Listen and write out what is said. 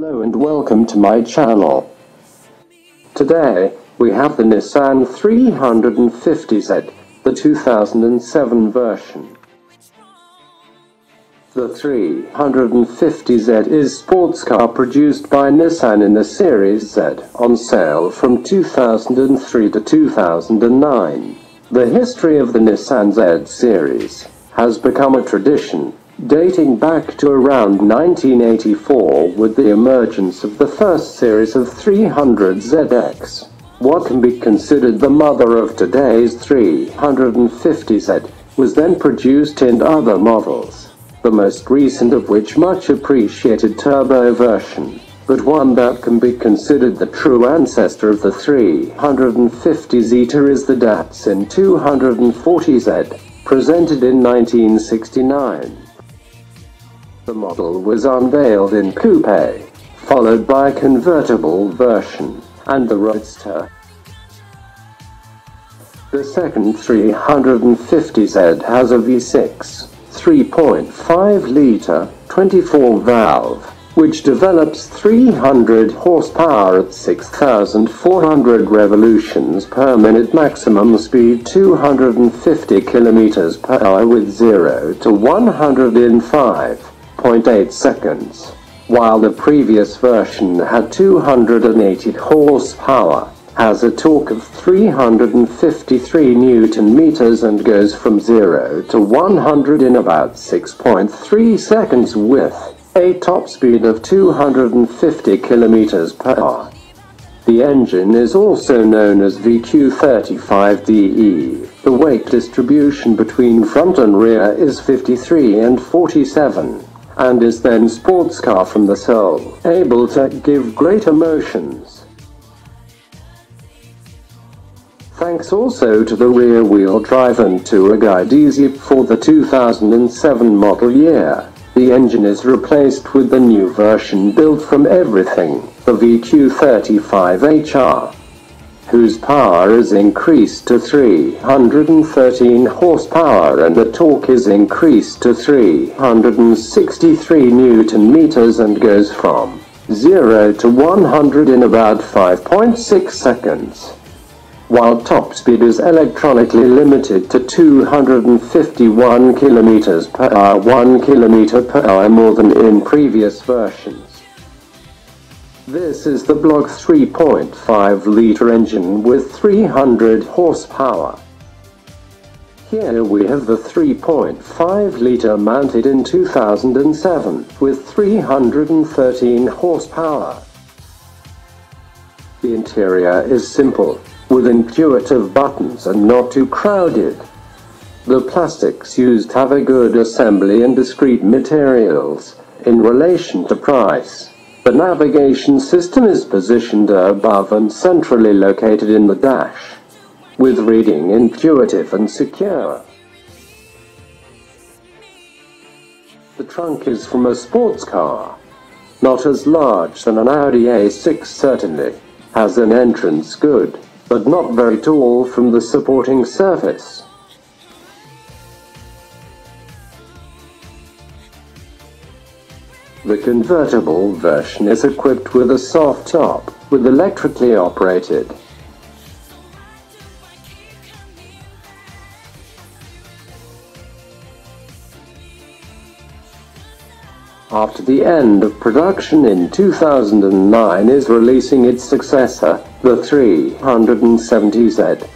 Hello and welcome to my channel. Today, we have the Nissan 350Z, the 2007 version. The 350Z is sports car produced by Nissan in the Series Z, on sale from 2003 to 2009. The history of the Nissan Z series has become a tradition, dating back to around 1984 with the emergence of the first series of 300ZX. What can be considered the mother of today's 350Z was then produced in other models, the most recent of which much appreciated turbo version, but one that can be considered the true ancestor of the 350Z is the Datsun 240Z, presented in 1969. The model was unveiled in coupe, followed by a convertible version, and the Roadster. The second 350Z has a V6, 3.5-liter, 24-valve, which develops 300 horsepower at 6,400 revolutions per minute, maximum speed 250 km per hour with 0 to 100 in 5.8 seconds, while the previous version had 280 horsepower, has a torque of 353 Newton meters and goes from 0 to 100 in about 6.3 seconds with a top speed of 250 km per hour. The engine is also known as VQ35DE. The weight distribution between front and rear is 53 and 47. And is then sports car from the soul, able to give great emotions. Thanks also to the rear-wheel drive and to a guide easy for the 2007 model year. The engine is replaced with the new version built from everything, the VQ35HR, whose power is increased to 313 horsepower and the torque is increased to 363 Newton meters and goes from 0 to 100 in about 5.6 seconds, while top speed is electronically limited to 251 km per hour, 1 km per hour more than in previous versions. This is the block 3.5-liter engine with 300 horsepower. Here we have the 3.5-liter mounted in 2007 with 313 horsepower. The interior is simple, with intuitive buttons and not too crowded. The plastics used have a good assembly and discreet materials in relation to price. The navigation system is positioned above and centrally located in the dash, with reading intuitive and secure. The trunk is from a sports car, not as large than an Audi A6 certainly, has an entrance good, but not very tall from the supporting surface. The convertible version is equipped with a soft top, with electrically operated. After the end of production in 2009 is releasing its successor, the 370Z.